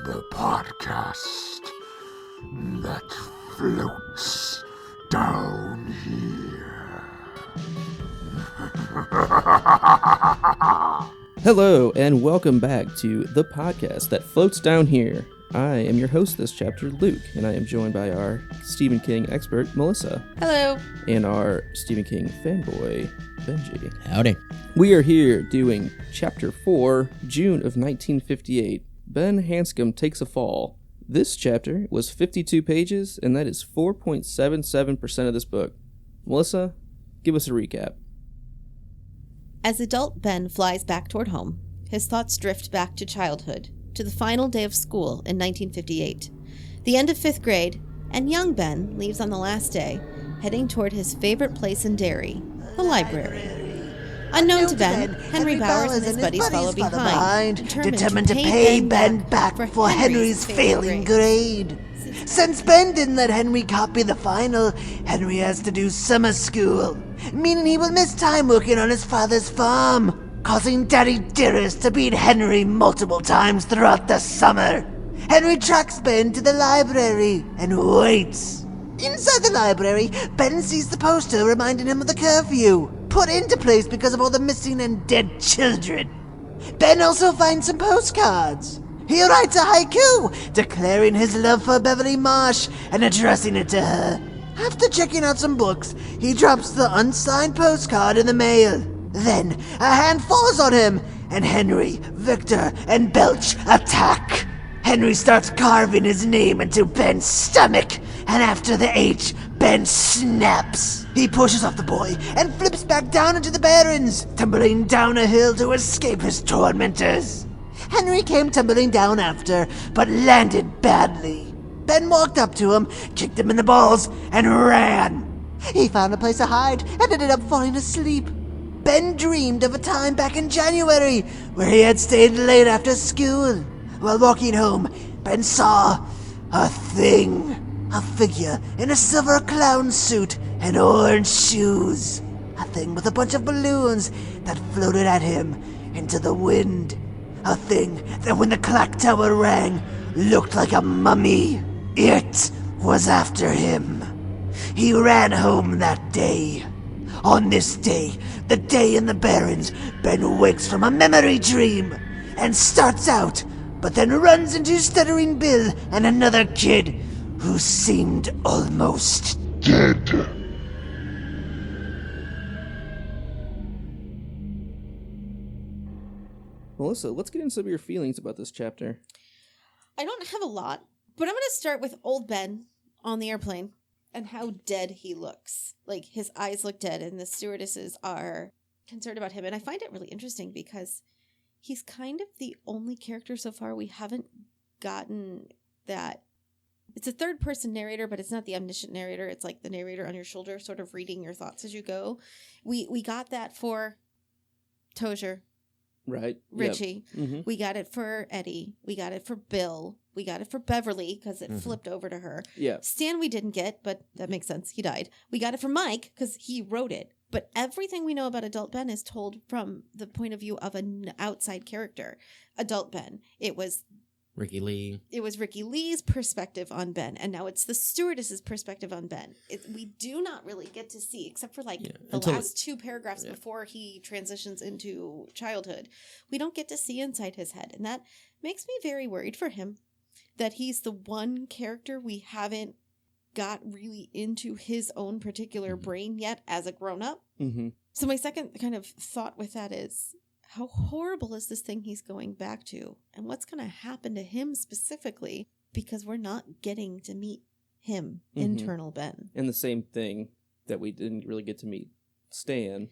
The podcast that floats down here. Hello, and welcome back to the podcast that floats down here. I am your host this chapter, Luke, and I am joined by our Stephen King expert, Melissa. Hello. And our Stephen King fanboy, Benji. Howdy. We are here doing Chapter 4, June of 1958. Ben Hanscom Takes a Fall. This chapter was 52 pages, and that is 4.77% of this book. Melissa, give us a recap. As adult Ben flies back toward home, his thoughts drift back to childhood, to the final day of school in 1958, the end of 5th grade, and young Ben leaves on the last day, heading toward his favorite place in Derry, the library. Unknown to Ben, Henry Bowers and his buddies follow behind, determined to pay Ben back for Henry's failing grade. Since Ben didn't let Henry copy the final, Henry has to do summer school, meaning he will miss time working on his father's farm, causing Daddy Dearest to beat Henry multiple times throughout the summer. Henry tracks Ben to the library and waits. Inside the library, Ben sees the poster reminding him of the curfew, put into place because of all the missing and dead children. Ben also finds some postcards. He writes a haiku, declaring his love for Beverly Marsh and addressing it to her. After checking out some books, he drops the unsigned postcard in the mail. Then, a hand falls on him, and Henry, Victor, and Belch attack. Henry starts carving his name into Ben's stomach, and after the H, Ben snaps. He pushes off the boy and flips back down into the barrens, tumbling down a hill to escape his tormentors. Henry came tumbling down after, but landed badly. Ben walked up to him, kicked him in the balls, and ran. He found a place to hide and ended up falling asleep. Ben dreamed of a time back in January where he had stayed late after school. While walking home, Ben saw a thing. A figure in a silver clown suit and orange shoes. A thing with a bunch of balloons that floated at him into the wind. A thing that when the clock tower rang looked like a mummy. It was after him. He ran home that day. On this day, the day in the Barrens, Ben wakes from a memory dream and starts out, but then runs into Stuttering Bill and another kid who seemed almost Dead. Melissa, let's get into some of your feelings about this chapter. I don't have a lot, but I'm going to start with old Ben on the airplane and how dead he looks. Like, his eyes look dead, and the stewardesses are concerned about him. And I find it really interesting because he's kind of the only character so far we haven't gotten that. It's a third-person narrator, but it's not the omniscient narrator. It's like the narrator on your shoulder, sort of reading your thoughts as you go. We got that for Tozier. Right. Richie. Yep. Mm-hmm. We got it for Eddie. We got it for Bill. We got it for Beverly because it flipped over to her. Yeah. Stan we didn't get, but that makes sense. He died. We got it for Mike because he wrote it. But everything we know about adult Ben is told from the point of view of an outside character. Adult Ben. It was Ricky Lee's perspective on Ben, and now it's the stewardess's perspective on Ben. We do not really get to see, except for the last 2 paragraphs before he transitions into childhood. We don't get to see inside his head, and that makes me very worried for him, that he's the one character we haven't got really into his own particular brain yet as a grown-up. Mm-hmm. So my second kind of thought with that is, how horrible is this thing he's going back to? And what's going to happen to him specifically? Because we're not getting to meet him, internal Ben. And the same thing that we didn't really get to meet Stan.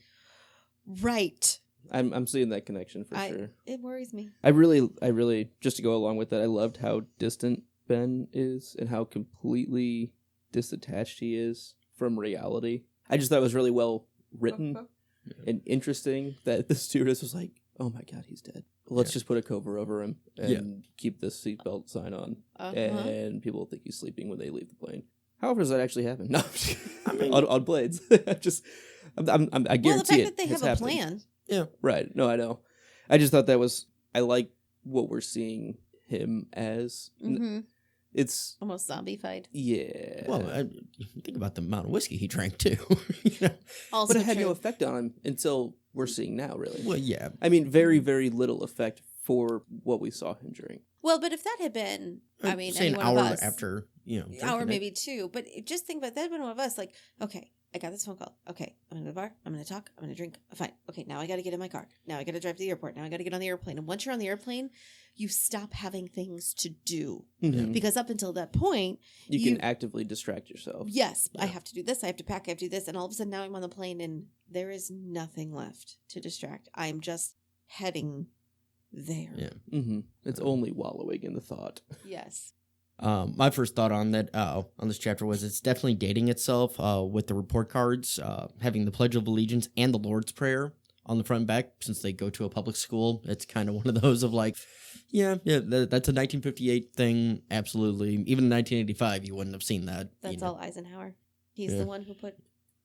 Right. I'm seeing that connection for sure. It worries me. I really, just to go along with that, I loved how distant Ben is and how completely disattached he is from reality. I just thought it was really well written. And interesting that the stewardess was like, oh my god, he's dead. Let's just put a cover over him and keep the seatbelt sign on. And people will think he's sleeping when they leave the plane. However, does that actually happen? No, I mean, on Blades. I guarantee the fact it that they have happened. a plan. Yeah. Right. No, I know. I just thought that was, I like what we're seeing him as. Mm-hmm. It's Almost zombified. yeah. Well, think about the amount of whiskey he drank too. Also but it had true. no effect on him until we're seeing now, really. Well, yeah. I mean, very, very little effect for what we saw him drink. Well, but if that had been, I mean, say any an one hour of us, after, hour drinking it. maybe two, but just think about that. One of us, like, okay, I got this phone call. Okay, I'm gonna go to the bar. I'm gonna talk. I'm gonna drink. Fine. Okay, now I got to get in my car. Now I got to drive to the airport. Now I got to get on the airplane. And once you're on the airplane, you stop having things to do Mhm. because up until that point, You can actively distract yourself. yes, I Yeah. have to do this. I have to pack. I have to do this. And all of a sudden, now I'm on the plane, and there is nothing left to distract. I'm just heading there. Yeah. Mm-hmm. It's only wallowing in the thought. Yes. My first thought on that on this chapter was it's definitely dating itself with the report cards having the Pledge of Allegiance and the Lord's Prayer on the front and back. Since they go to a public school, it's kind of one of those of like, that's a 1958 thing. Absolutely. Even in 1985, you wouldn't have seen that. That's all Eisenhower. He's Yeah. the one who put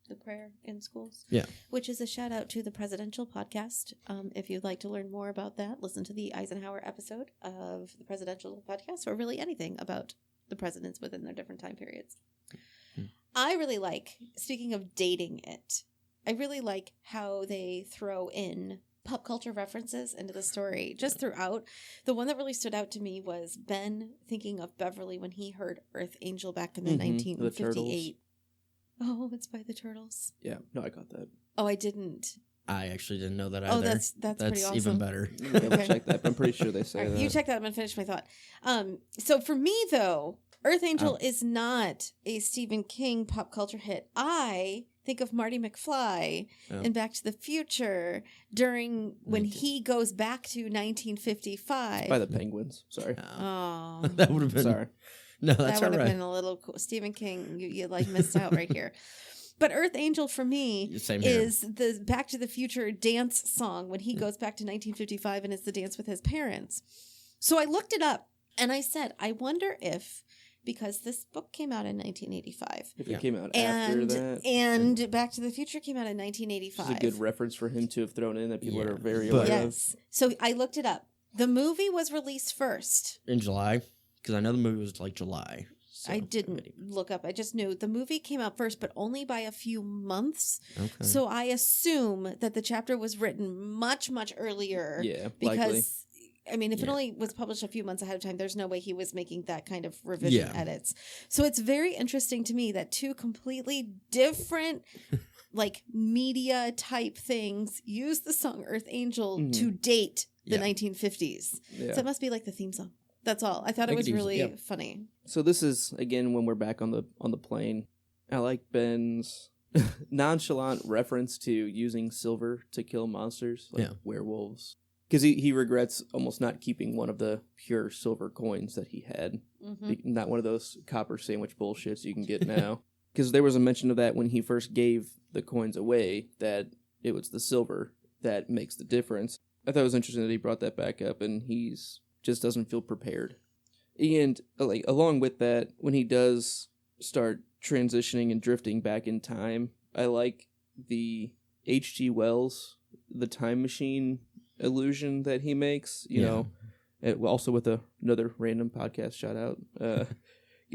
the prayer in schools. Yeah. Which is a shout out to the Presidential Podcast. If you'd like to learn more about that, listen to the Eisenhower episode of the Presidential Podcast, or really anything about the presidents within their different time periods. I really like, speaking of dating it, I really like how they throw in pop culture references into the story just throughout. The one that really stood out to me was Ben thinking of Beverly when he heard Earth Angel back in the Mhm, 1958. Oh, it's by the Turtles. Yeah, no, I got that. Oh, I didn't. I actually didn't know that either. Oh, that's pretty awesome. even better. Double check that. But I'm pretty sure they say All right, that. you check that. I'm gonna finish my thought. So for me though, Earth Angel is not a Stephen King pop culture hit. I think of Marty McFly in Back to the Future during when he goes back to 1955. By the Penguins. Sorry. Oh, That would have been. Sorry. No, that that's would all have right. been a little cool. Stephen King, you like missed out right here. But Earth Angel for me Same here. is the Back to the Future dance song when he goes back to 1955 and it's the dance with his parents. So I looked it up and I said, I wonder if, because this book came out in 1985 If it came out after that. and Back to the Future came out in 1985. It's a good reference for him to have thrown in that people Yeah. are very But- aware of. Yes. So I looked it up. The movie was released first. In July, because I know the movie was like July. So, I didn't look up. I just knew the movie came out first, but only by a few months. Okay. So I assume that the chapter was written much, much earlier. Yeah, Because, likely. I mean, if it Yeah. only was published a few months ahead of time, there's no way he was making that kind of revision Yeah. edits. So it's very interesting to me that two completely different, like, media type things use the song Earth Angel Mhm. to date the Yeah. 1950s. Yeah. So it must be like the theme song. That's all. I thought I it was could use it, really yeah. funny. So this is again when we're back on the plane. I like Ben's nonchalant reference to using silver to kill monsters like Yeah. werewolves, because he regrets almost not keeping one of the pure silver coins that he had, Hmm. not one of those copper sandwich bullshits you can get now. Because there was a mention of that when he first gave the coins away, that it was the silver that makes the difference. I thought it was interesting that he brought that back up, and he's just doesn't feel prepared. And like along with that, when he does start transitioning and drifting back in time, I like the H.G. Wells, the time machine illusion that he makes. You know, also with another random podcast shout out.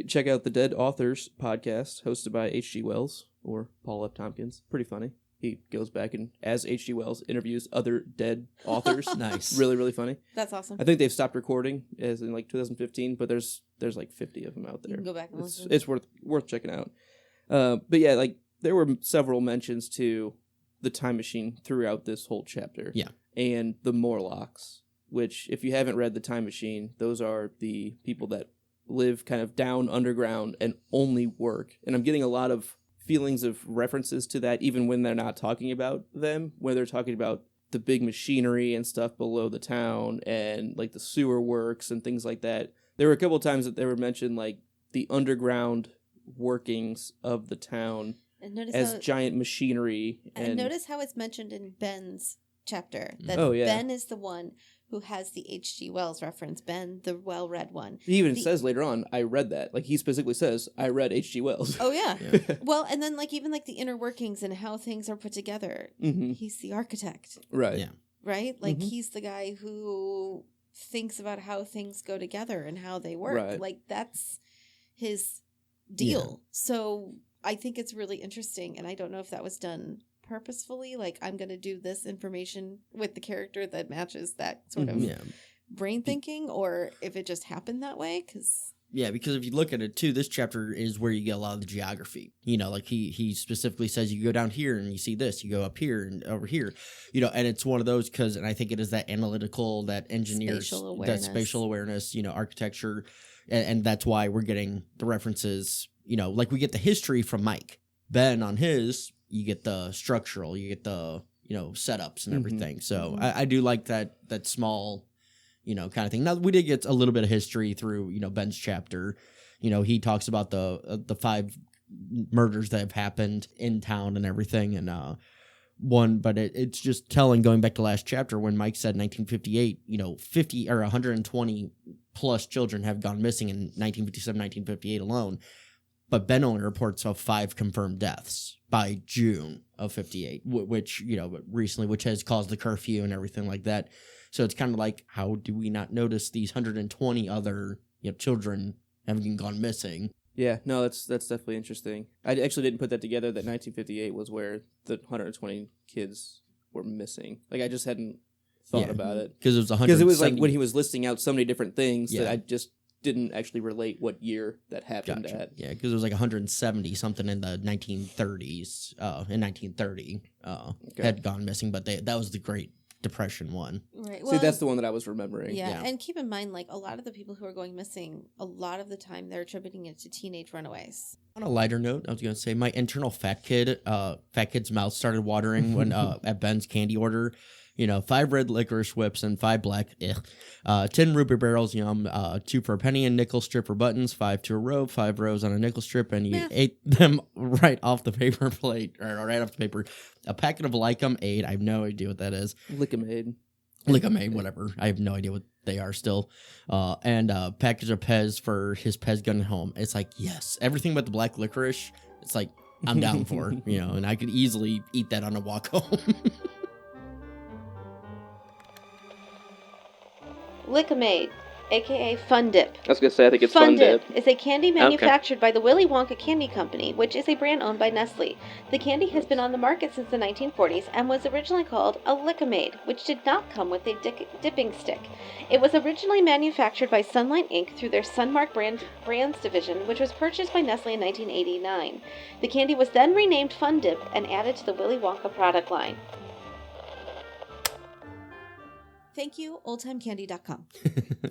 Check out the Dead Authors podcast hosted by H.G. Wells or Paul F. Tompkins. Pretty funny. He goes back and, as H.G. Wells, interviews other dead authors. Nice. Really, really funny. That's awesome. I think they've stopped recording as in like 2015, but there's like 50 of them out there. You can go back and listen. It's worth checking out. But yeah, like there were several mentions to the time machine throughout this whole chapter. Yeah. And the Morlocks, which if you haven't read the Time Machine, those are the people that live kind of down underground and only work. And I'm getting a lot of feelings of references to that even when they're not talking about them, where they're talking about the big machinery and stuff below the town and like the sewer works and things like that. There were a couple of times that they were mentioned like the underground workings of the town And notice as how, giant machinery. and notice how it's mentioned in Ben's chapter that Oh, yeah. Ben is the one who has the H.G. Wells reference. Ben, the well-read one. He even The- says later on, I read that. Like, he specifically says, I read H.G. Wells. Oh yeah. Yeah. Well, and then like even like the inner workings and how things are put together. Hmm. He's the architect, Right. Yeah. right? Like Mhm. he's the guy who thinks about how things go together and how they work. Right. Like, that's his deal. So I think it's really interesting, and I don't know if that was done purposefully. Like, I'm going to do this information with the character that matches that sort of brain thinking, or if it just happened that way, because... Yeah, because if you look at it too, this chapter is where you get a lot of the geography. You know, like he specifically says you go down here and you see this, you go up here and over here. You know, and it's one of those and I think it is that analytical, that engineers, that spatial awareness, you know, architecture, and that's why we're getting the references. You know, like we get the history from Mike. Ben on his, you get the structural, you get the, you know, setups and everything. So I do like that small, you know, kind of thing. Now, we did get a little bit of history through, you know, Ben's chapter. You know, he talks about the 5 murders that have happened in town and everything. And but it's just telling, going back to last chapter when Mike said 1958, you know, 50 or 120 plus children have gone missing in 1957, 1958 alone. But Ben only reports of 5 confirmed deaths by June of 58, which, you know, recently, which has caused the curfew and everything like that. So it's kind of like, how do we not notice these 120 other, you know, children having gone missing? Yeah, no, that's definitely interesting. I actually didn't put that together, that 1958 was where the 120 kids were missing. Like, I just hadn't thought about it. Because it was 170. Because it was like when he was listing out so many different things that Yeah. I just didn't actually relate what year that happened at. Yeah, because it was like 170 something in the 1930s, in 1930, had gone missing, but that was the Great Depression one. Right. See, that's the one that I was remembering. Yeah, and keep in mind, like, a lot of the people who are going missing, a lot of the time they're attributing it to teenage runaways. On a lighter note, I was going to say my internal fat kid's mouth started watering when at Ben's candy order. You know, 5 red licorice whips and 5 black, 10 ruby barrels, yum, 2 for a penny, and nickel strip for buttons, 5 to a row, 5 rows on a nickel strip, and you ate them right off the paper plate, or right off the paper. A packet of Lycum Aid, I have no idea what that is. Lickamaid, whatever. I have no idea what they are still. And a package of Pez for his Pez gun at home. It's like, yes, everything but the black licorice, it's like, I'm down for, you know, and I could easily eat that on a walk home. Lickamaid, aka Fun Dip. I was going to say, I think it's Fun Dip is a candy manufactured by the Willy Wonka Candy Company, which is a brand owned by Nestle. The candy has been on the market since the 1940s and was originally called a Lickamaid, which did not come with a dipping stick. It was originally manufactured by Sunlight Inc. through their Sunmark brands division, which was purchased by Nestle in 1989. The candy was then renamed Fun Dip and added to the Willy Wonka product line. Thank you, oldtimecandy.com.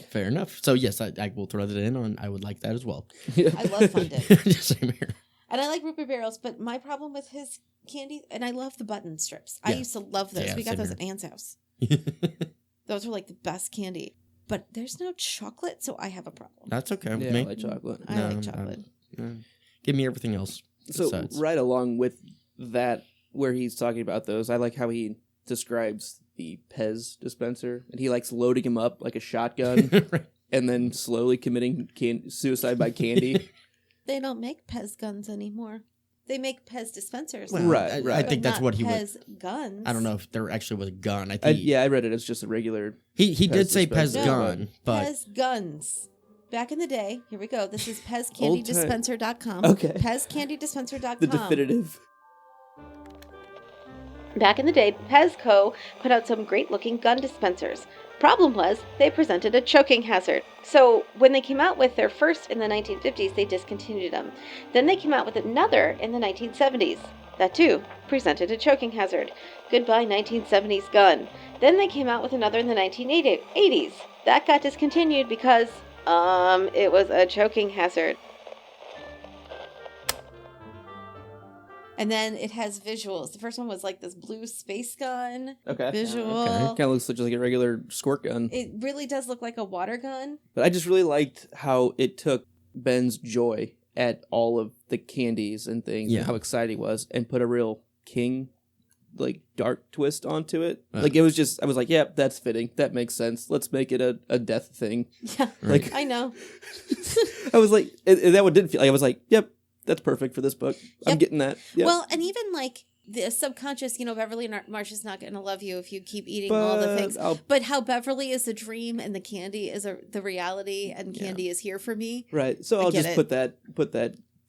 Fair enough. So, yes, I will throw that in on. I would like that as well. I love Fun Dip. Same here. And I like Ruby Barrels, but my problem with his candy, and I love the button strips. I used to love those. Yeah, we got those here. at Ann's house. Those were like the best candy. But there's no chocolate, so I have a problem. That's okay with Yeah, me. I like chocolate. I like chocolate. Give me everything else. So, besides. right along with that, where he's talking about those, I like how he describes the Pez dispenser, and he likes loading him up like a shotgun Right. and then slowly committing suicide by candy. They don't make Pez guns anymore. They make Pez dispensers. Well, Right. I think that's what he Pez was. guns. I don't know if there actually was a gun. I think I read it as just a regular. he did say Pez dispenser. gun, but Pez guns. Back in the day, here we go. This is Old time. PezCandyDispenser.com. Okay. PezCandyDispenser.com. The definitive. Back in the day, Pezco put out some great-looking gun dispensers. Problem was, they presented a choking hazard. So, when they came out with their first in the 1950s, they discontinued them. Then they came out with another in the 1970s. That, too, presented a choking hazard. Goodbye, 1970s gun. Then they came out with another in the 1980s. That got discontinued because, it was a choking hazard. And then it has visuals. The first one was like this blue space gun Okay. visual. Okay. Kind of looks just like a regular squirt gun. It really does look like a water gun. But I just really liked how it took Ben's joy at all of the candies and things, Yeah. and how excited he was, and put a real king, like, dark twist onto it. Right. Like, it was just, I was like, yep, that's fitting. That makes sense. Let's make it a death thing. Yeah, Like, I know. I was like, that one didn't feel like, I was like, yep, that's perfect for this book. I'm Yep. getting that. Yep. Well, and even like the subconscious, Beverly and Marcia's not going to love you if you keep eating all the things. But how Beverly is the dream and the candy is the reality, and candy is here for me. Right. So I'll just put that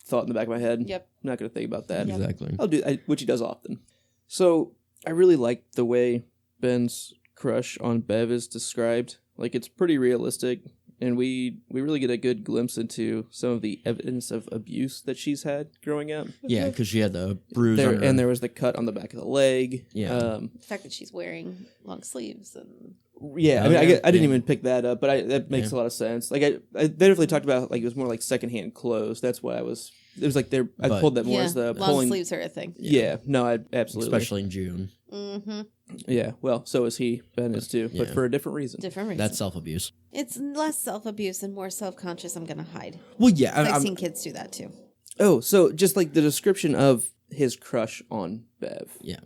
thought in the back of my head. Yep. I'm not going to think about that. Yep. Exactly. I'll do which he does often. So I really like the way Ben's crush on Bev is described. Like, it's pretty realistic, and we really get a good glimpse into some of the evidence of abuse that she's had growing up. Yeah, because she had the bruise on her. And there was the cut on the back of the leg. Yeah. The fact that she's wearing long sleeves and... Yeah, Oh, I mean, yeah. I didn't even pick that up, but that makes a lot of sense. Like, they definitely talked about, like, it was more like secondhand clothes. That's what it was like, I pulled that more as the long pulling... sleeves are a thing. Yeah, no, absolutely. Especially in June. Mm-hmm. Yeah, well, so is he. Ben is too, but Yeah. for a different reason. That's self-abuse. It's less self-abuse and more self-conscious. I'm going to hide. Well, yeah. I've seen kids do that too. Oh, so just like the description of his crush on Bev. Yeah.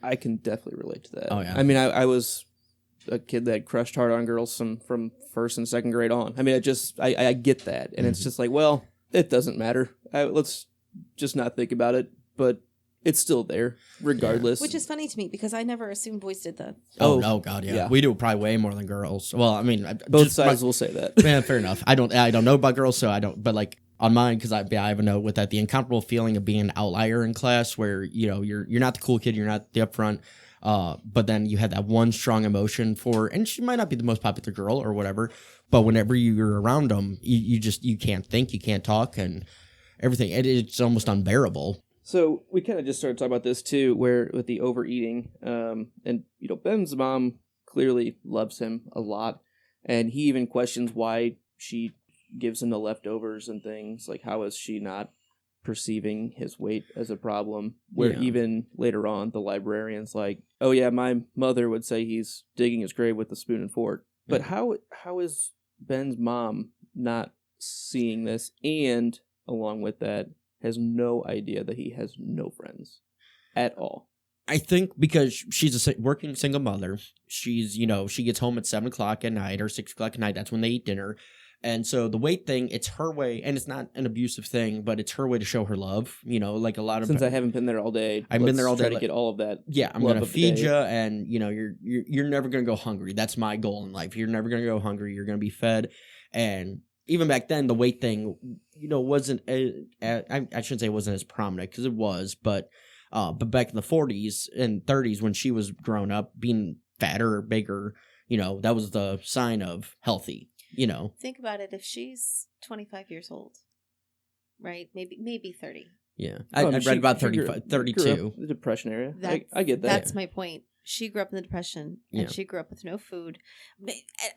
I can definitely relate to that. Oh, yeah. I mean, I was a kid that crushed hard on girls from first and second grade on. I mean, I get that. And it's just like, well, it doesn't matter. Let's just not think about it. But it's still there, regardless. Which is funny to me because I never assumed boys did that. Oh God, yeah. yeah. We do probably way more than girls. Well, I mean, Both sides will say that. Yeah, fair enough. I don't know about girls, so I don't. But like on mine, because I have a note with that, the uncomfortable feeling of being an outlier in class, where you're not the cool kid, you're not the upfront. But then you had that one strong emotion for, and she might not be the most popular girl or whatever, but whenever you're around them, you can't think, you can't talk, and everything. It's almost unbearable. So we kind of just started talking about this too, where with the overeating, and Ben's mom clearly loves him a lot, and he even questions why she gives him the leftovers and things. Like, how is she not perceiving his weight as a problem? Where even later on, the librarian's like, "Oh yeah, my mother would say he's digging his grave with a spoon and fork." But how is Ben's mom not seeing this, and along with that, has no idea that he has no friends at all? I think because she's a working single mother. She's, she gets home at 7 o'clock at night or 6 o'clock at night. That's when they eat dinner. And so the weight thing, it's her way, and it's not an abusive thing, but it's her way to show her love. Like a lot of... Since I haven't been there all day, I've been there all day. Try to get all of that. Yeah, I'm going to feed you, and, you're never going to go hungry. That's my goal in life. You're never going to go hungry. You're going to be fed. And even back then, the weight thing, wasn't... I shouldn't say it wasn't as prominent, because it was, but back in the 40s and 30s, when she was growing up, being fatter or bigger, that was the sign of healthy. Think about it. If she's 25 years old, right? Maybe 30. Yeah. I read about 35, 32. The Depression era. I get that. That's my point. She grew up in the Depression, and Yeah. she grew up with no food.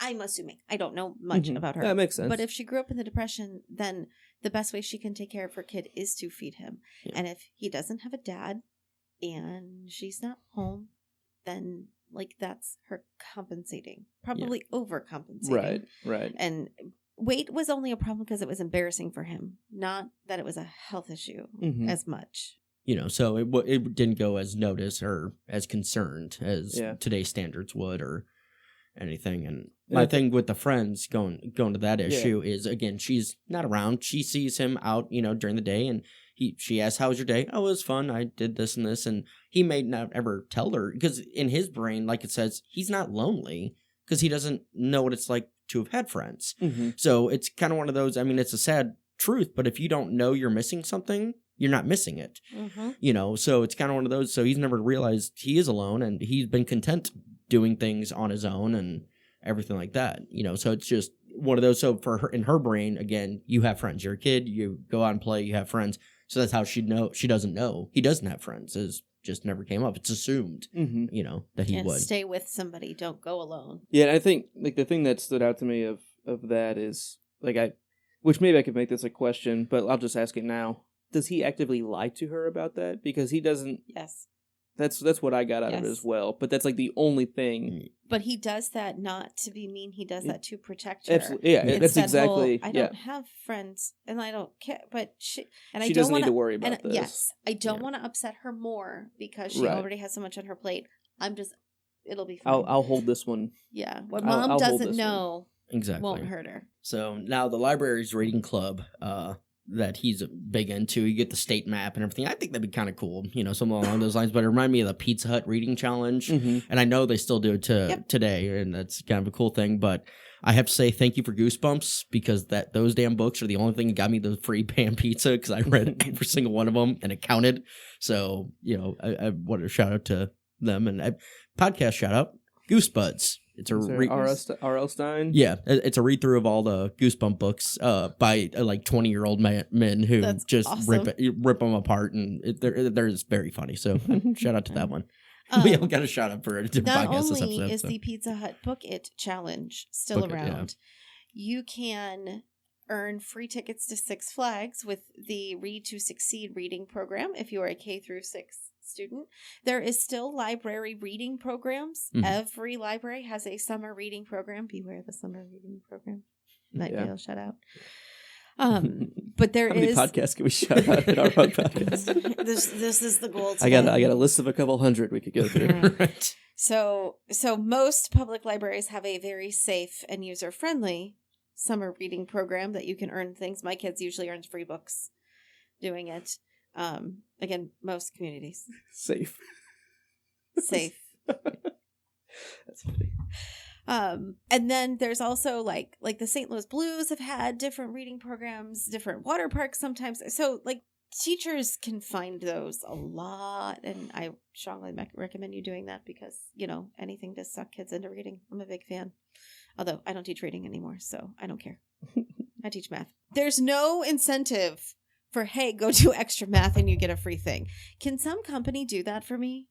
I'm assuming. I don't know much about her. That makes sense. But if she grew up in the Depression, then the best way she can take care of her kid is to feed him. Yeah. And if he doesn't have a dad and she's not home, then that's her compensating. Probably overcompensating. Right. And weight was only a problem because it was embarrassing for him, not that it was a health issue as much. So it didn't go as noticed or as concerned as today's standards would or anything. And my thing with the friends going to that issue is, again, she's not around. She sees him out, during the day, and she asks, "How was your day?" "Oh, it was fun. I did this and this." And he may not ever tell her, because in his brain, like it says, he's not lonely because he doesn't know what it's like to have had friends. So it's kind of one of those, I mean, it's a sad truth, but if you don't know you're missing something, you're not missing it. So it's kind of one of those. So he's never realized he is alone, and he's been content doing things on his own and everything like that. So it's just one of those. So for her, in her brain, again, you have friends. You're a kid, you go out and play, you have friends. So that's how she doesn't know he doesn't have friends. It's just never came up. It's assumed, that he would stay with somebody. Don't go alone. Yeah, and I think the thing that stood out to me of that is which maybe I could make this a question, but I'll just ask it now. Does he actively lie to her about that? Because he doesn't. Yes. That's what I got out of it as well. But that's the only thing. But he does that not to be mean. He does that to protect her. Absolutely. Yeah, It's that's that exactly. whole, I don't have friends, and I don't care. But she doesn't don't need to worry about this. Yes, I don't want to upset her more because she already has so much on her plate. It'll be fine. I'll hold this one. Yeah, what mom doesn't know exactly won't hurt her. So now the library's reading club, that he's big into. You get the state map and everything. I think that'd be kind of cool, something along those lines. But it reminded me of the Pizza Hut reading challenge, and I know they still do it today, and that's kind of a cool thing. But I have to say thank you for Goosebumps, because those damn books are the only thing that got me the free pan pizza, because I read every single one of them and it counted. So I want to shout out to them, and podcast shout out Goosebuds. It's a R.L. Stein. Yeah, it's a read through of all the Goosebump books by like 20-year-old men who That's just awesome. rip them apart, and they're very funny. So shout out to that one. We all got a shout out for a different Not podcast this only episode. is the Pizza Hut Book It challenge still Book It, around, you can earn free tickets to Six Flags with the Read to Succeed reading program if you are a K through 6 student. There is still library reading programs. Mhm. Every library has a summer reading program. Beware the summer reading program. Nightingale, shout out. But there How many is podcasts can we shout out in our own podcast? this is the goal. I got a list of a couple hundred we could go through. Right. So most public libraries have a very safe and user-friendly summer reading program that you can earn things. My kids usually earn free books doing it. Again, most communities. Safe. Safe. That's funny. And then there's also like the St. Louis Blues have had different reading programs, different water parks sometimes. So like teachers can find those a lot, and I strongly recommend you doing that, because anything to suck kids into reading. I'm a big fan. Although I don't teach reading anymore, so I don't care. I teach math. There's no incentive for, hey, go do extra math and you get a free thing. Can some company do that for me?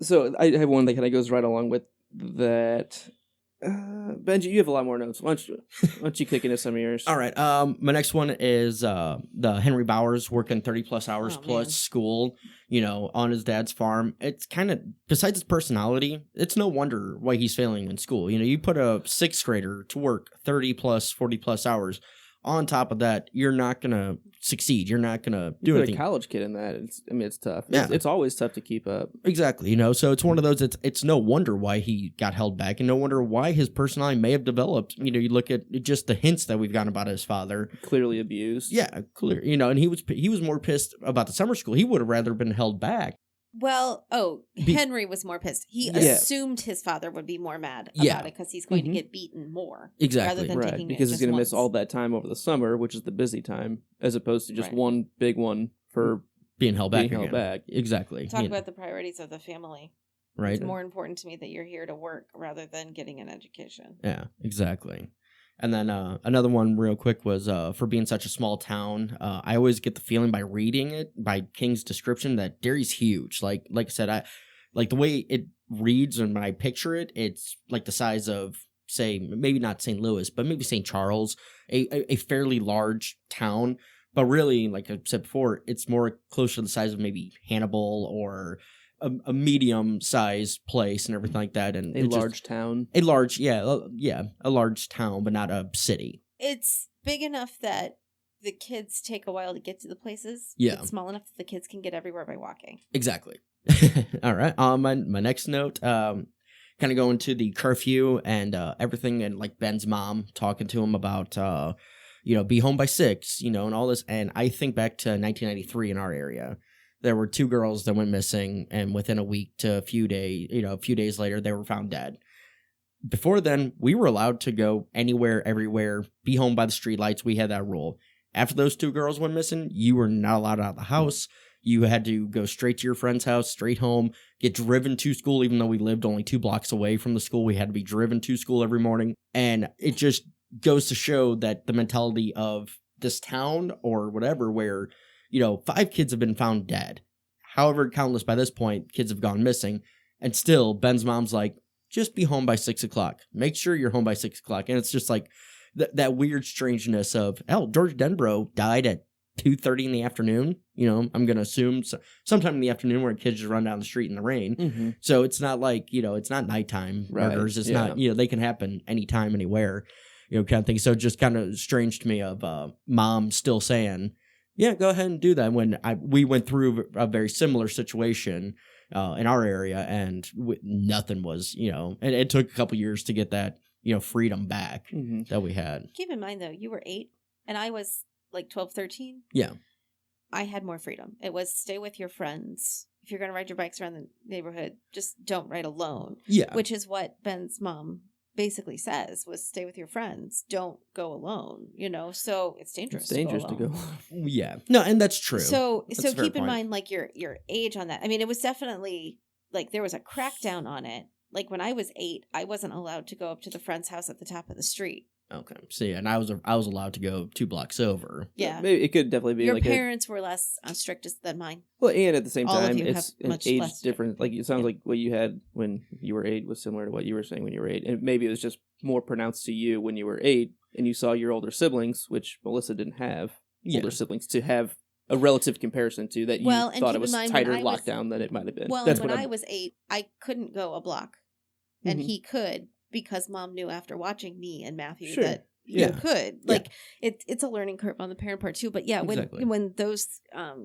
So I have one that kind of goes right along with that. Benji, you have a lot more notes. Why don't you kick into some of yours? All right. My next one is the Henry Bowers working 30+ hours plus school, on his dad's farm. It's kind of, besides his personality, it's no wonder why he's failing in school. You put a 6th grader to work 30+, 40+ hours. On top of that, you're not going to succeed. You're not going to do put anything. a college kid in that. It's tough. Yeah. It's always tough to keep up. Exactly. So it's one of those, it's no wonder why he got held back, and no wonder why his personality may have developed. You look at just the hints that we've gotten about his father. Clearly abused. Yeah, clear. And he was more pissed about the summer school. He would have rather been held back. Well, Henry was more pissed. He assumed his father would be more mad about it because he's going to get beaten more. Exactly. Rather than Right, taking because it he's just going to miss once. all that time over the summer, which is the busy time, as opposed to just one big one for being held back. Exactly. Talk about the priorities of the family. Right. It's more important to me that you're here to work rather than getting an education. Yeah, exactly. And then another one real quick was for being such a small town, I always get the feeling by reading it, by King's description, that Derry's huge. Like I said, I like the way it reads, and when I picture it, it's like the size of, say, maybe not St. Louis, but maybe St. Charles, a fairly large town. But really, like I said before, it's more close to the size of maybe Hannibal or a medium-sized place and everything like that. And a large town. A large town, but not a city. It's big enough that the kids take a while to get to the places. Yeah. It's small enough that the kids can get everywhere by walking. Exactly. All right. My next note, kind of going to the curfew and everything, and like Ben's mom talking to him about, be home by 6, and all this. And I think back to 1993 in our area. There were 2 girls that went missing, and within a week to a few days later, they were found dead. Before then, we were allowed to go anywhere, everywhere, be home by the streetlights. We had that rule. After those 2 girls went missing, you were not allowed out of the house. You had to go straight to your friend's house, straight home, get driven to school. Even though we lived only 2 blocks away from the school, we had to be driven to school every morning. And it just goes to show that the mentality of this town or whatever, where 5 kids have been found dead. However countless by this point, kids have gone missing. And still, Ben's mom's like, just be home by 6 o'clock. Make sure you're home by 6 o'clock. And it's just like that weird strangeness of, George Denbrough died at 2:30 in the afternoon. I'm going to assume sometime in the afternoon where kids just run down the street in the rain. Mm-hmm. So it's not like, it's not nighttime murders. It's not, they can happen anytime, anywhere, kind of thing. So just kind of strange to me of mom still saying, yeah, go ahead and do that. When we went through a very similar situation in our area, and nothing was, and it took a couple years to get that, freedom back that we had. Keep in mind, though, you were 8 and I was like 12, 13, Yeah. I had more freedom. It was stay with your friends. If you're going to ride your bikes around the neighborhood, just don't ride alone. Yeah. Which is what Ben's mom basically says, was stay with your friends. Don't go alone, so it's dangerous. It's dangerous to go. Yeah. No, and that's true. So That's a fair keep in point. mind, like, your age on that. I mean, it was definitely, like, there was a crackdown on it. Like, when I was 8, I wasn't allowed to go up to the friend's house at the top of the street. Okay. So yeah, and I was allowed to go 2 blocks over. Yeah. Maybe it could definitely be Your like parents were less strict than mine. well, and at the same All of time, you it's have an much age less difference. Like it sounds like what you had when you were 8 was similar to what you were saying when you were 8, and maybe it was just more pronounced to you when you were 8, and you saw your older siblings, which Melissa didn't have older siblings to have a relative comparison to that you Well, and thought keep it was in mind, tighter when I was- lockdown than it might have been. Well, That's when what I was 8, I couldn't go a block. And Mhm. he could, because Mom knew after watching me and Matthew Sure. that he Yeah. could. Like, it's a learning curve on the parent part too. But yeah, Exactly. when those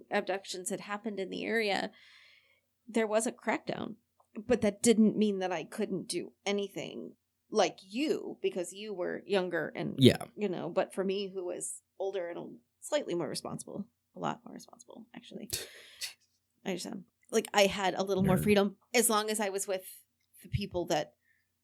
abductions had happened in the area, there was a crackdown. But that didn't mean that I couldn't do anything like you, because you were younger and, Yeah. but for me, who was older and slightly more responsible, a lot more responsible, actually. I just like, I had a little more Nerd. freedom as long as I was with the people that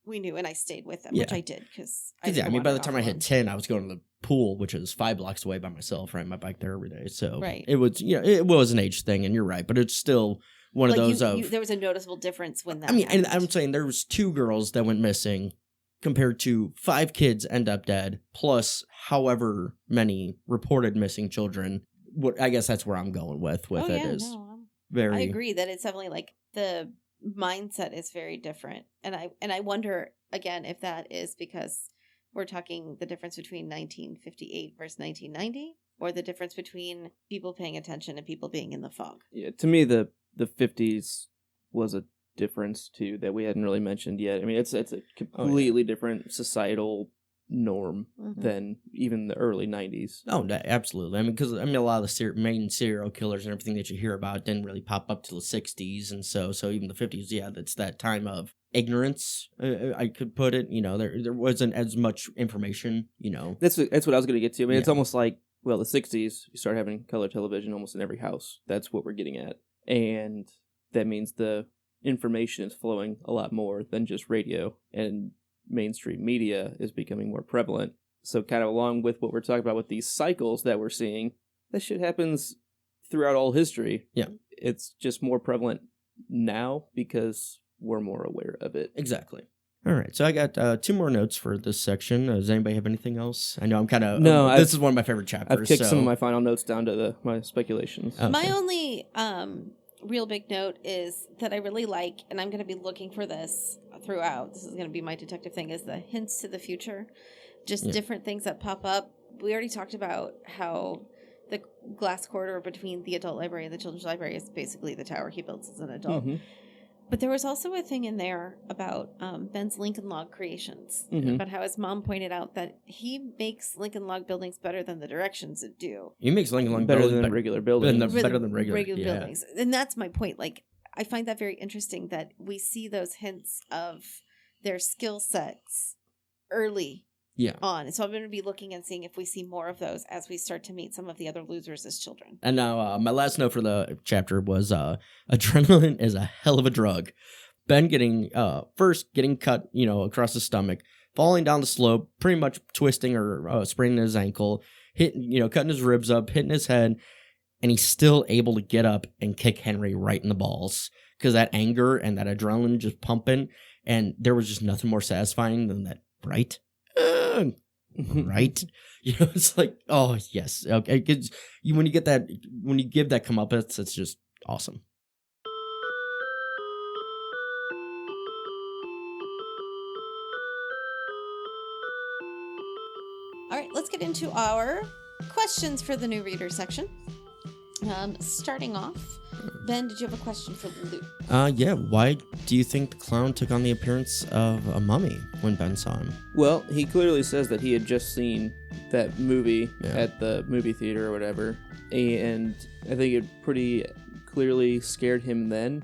we knew, and I stayed with them, which Yeah. I did because Because I mean, by the time I hit 10, I was going to the pool, which is 5 blocks away by myself, riding my bike there every day. So Right. it was, it was an age thing, and you're right, but it's still one of those there was a noticeable difference when that. I mean, and happened. I'm saying there was 2 girls that went missing, compared to 5 kids end up dead, plus however many reported missing children. What I guess that's where I'm going with it is very. I agree that it's definitely like the mindset is very different, and I wonder again if that is because we're talking the difference between 1958 versus 1990, or the difference between people paying attention and people being in the fog. Yeah, to me, the 50s was a difference too that we hadn't really mentioned yet. I mean, it's a completely different societal norm Mhm. than even the early 90s. Oh, absolutely. I mean, because a lot of the main serial killers and everything that you hear about didn't really pop up till the 60s, and so even the 50s, yeah, that's that time of ignorance. I could put it. There wasn't as much information. That's what I was going to get to. I mean, it's Yeah. almost like, well, the 60s, you start having color television almost in every house. That's what we're getting at. And that means the information is flowing a lot more than just radio, and mainstream media is becoming more prevalent. So kind of along with what we're talking about with these cycles that we're seeing, that shit happens throughout all history. Yeah. It's just more prevalent now because we're more aware of it. Exactly. All right, so I got 2 more notes for this section. Does anybody have anything else? I know I'm kind of... No, this is one of my favorite chapters. I've kicked so. some of my final notes down to my speculations. Okay. My only real big note is that I really like, and I'm going to be looking for this throughout. This is going to be my detective thing, is the hints to the future. Just different things that pop up. We already talked about how the glass corridor between the adult library and the children's library is basically the tower he builds as an adult. Mhm. But there was also a thing in there about Ben's Lincoln Log creations, Mhm. about how his mom pointed out that he makes Lincoln Log buildings better than the directions it do. He makes Lincoln Log Better buildings than regular buildings. better than regular yeah. buildings. And that's my point. Like, I find that very interesting that we see those hints of their skill sets early Yeah. on. And so I'm going to be looking and seeing if we see more of those as we start to meet some of the other losers as children. And now my last note for the chapter was adrenaline is a hell of a drug. Ben getting cut, across the stomach, falling down the slope, pretty much twisting or spraining his ankle, cutting his ribs up, hitting his head, and he's still able to get up and kick Henry right in the balls because that anger and that adrenaline just pumping, and there was just nothing more satisfying than that, right? Right? It's like, oh yes, okay. 'Cause when you give that comeuppance, it's just awesome. All right, let's get into our questions for the new reader section. Starting off, Ben, did you have a question for Luke? Yeah. Why do you think the clown took on the appearance of a mummy when Ben saw him? Well, he clearly says that he had just seen that movie Yeah. at the movie theater or whatever, and I think it pretty clearly scared him then.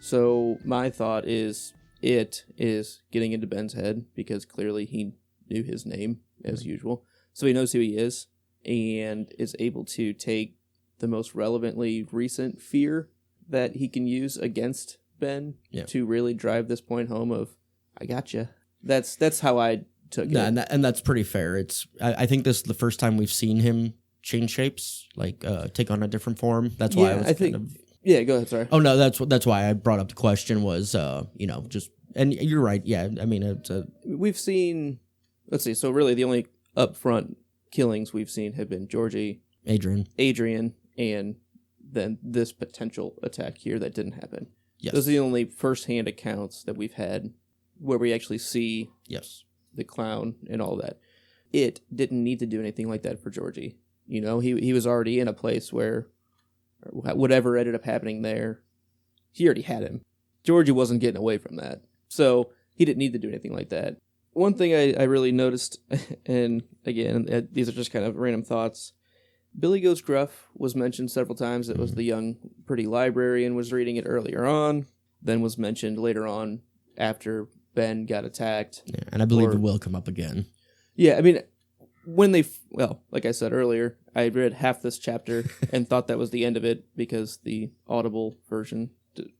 So my thought is it is getting into Ben's head because clearly he knew his name as usual, so he knows who he is, and is able to take the most relevantly recent fear that he can use against Ben to really drive this point home of, I gotcha. That's how I took it. And that's pretty fair. I think this is the first time we've seen him change shapes, like take on a different form. That's why Yeah, go ahead, sorry. Oh, no, that's why I brought up the question was, just, and you're right, yeah, I mean, we've seen, let's see, so really the only upfront killings we've seen have been Georgie, Adrian, and then this potential attack here that didn't happen. Yes. Those are the only first-hand accounts that we've had where we actually see the clown and all that. It didn't need to do anything like that for Georgie. You know, he was already in a place where whatever ended up happening there, he already had him. Georgie wasn't getting away from that. So he didn't need to do anything like that. One thing I really noticed, and again, these are just kind of random thoughts, Billy Goes Gruff was mentioned several times. It was the young, pretty librarian was reading it earlier on, then was mentioned later on after Ben got attacked. Yeah, and I believe it will come up again. Yeah, I mean, like I said earlier, I read half this chapter and thought that was the end of it because the Audible version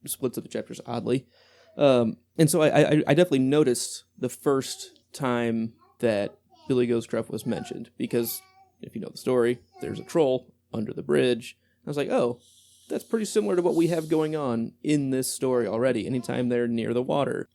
splits up the chapters oddly. And so I definitely noticed the first time that Billy Goes Gruff was mentioned because if you know the story, there's a troll under the bridge. I was like, oh, that's pretty similar to what we have going on in this story already. Anytime they're near the water.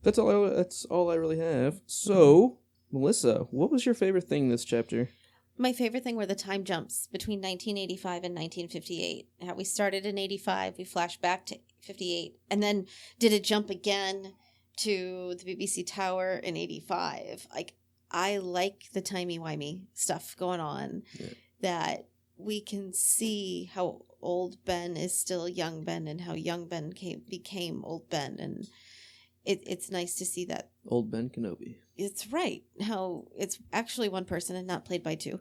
That's all I really have. So, Melissa, what was your favorite thing this chapter? My favorite thing were the time jumps between 1985 and 1958. How we started in 85, we flashed back to 58, and then did a jump again to the BBC Tower in 85. Like, I like the timey-wimey stuff going on, that we can see how old Ben is still young Ben and how young Ben became old Ben, and it's nice to see that. Old Ben Kenobi. It's right. How it's actually one person and not played by two.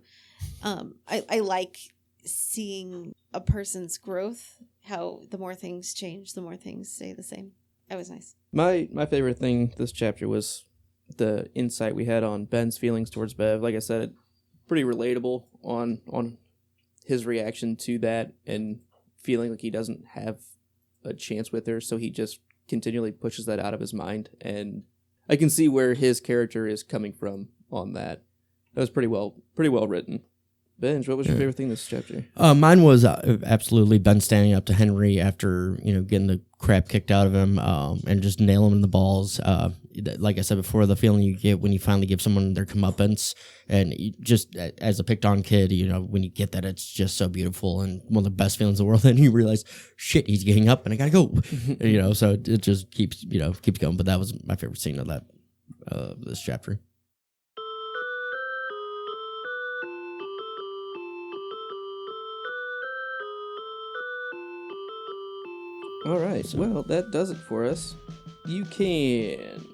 I like seeing a person's growth, how the more things change, the more things stay the same. That was nice. My favorite thing this chapter was the insight we had on Ben's feelings towards Bev. Like I said, pretty relatable on his reaction to that and feeling like he doesn't have a chance with her, so he just continually pushes that out of his mind, and I can see where his character is coming from on that. That was pretty well written. Benj, what was your favorite thing this chapter? Mine was absolutely Ben standing up to Henry after getting the crap kicked out of him and just nailing him in the balls. Like I said before, the feeling you get when you finally give someone their comeuppance, and just as a picked on kid, when you get that, it's just so beautiful and one of the best feelings in the world. And you realize, shit, he's getting up and I gotta go. So it just keeps going. But that was my favorite scene of that this chapter. All right, well, that does it for us. You can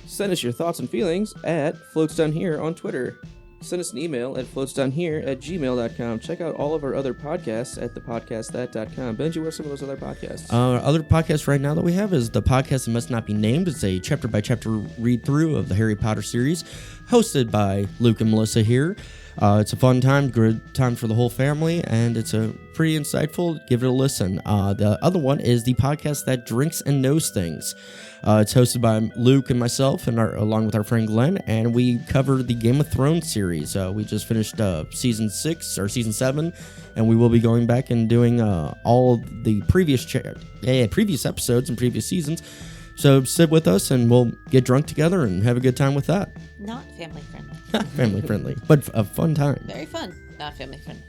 send us your thoughts and feelings at floatsdownhere on Twitter. Send us an email at floatsdownhere@gmail.com. Check out all of our other podcasts at thepodcastthat.com. Benji, what are some of those other podcasts? Other podcasts right now that we have is the podcast that must not be named. It's a chapter-by-chapter read-through of the Harry Potter series, hosted by Luke and Melissa here. It's a fun time, good time for the whole family, and it's a pretty insightful. Give it a listen. The other one is the podcast that drinks and knows things. It's hosted by Luke and myself, and along with our friend Glenn, and we cover the Game of Thrones series. We just finished season 6 or season 7, and we will be going back and doing all of the previous episodes and previous seasons. So sit with us, and we'll get drunk together and have a good time with that. Not family friendly. Not family friendly, but a fun time. Very fun. Not family friendly.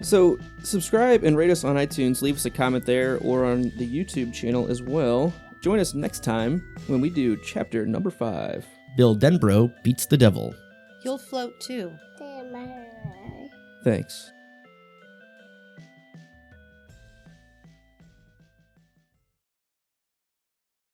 So subscribe and rate us on iTunes. Leave us a comment there or on the YouTube channel as well. Join us next time when we do chapter number 5. Bill Denbrough beats the devil. You'll float too. Thanks.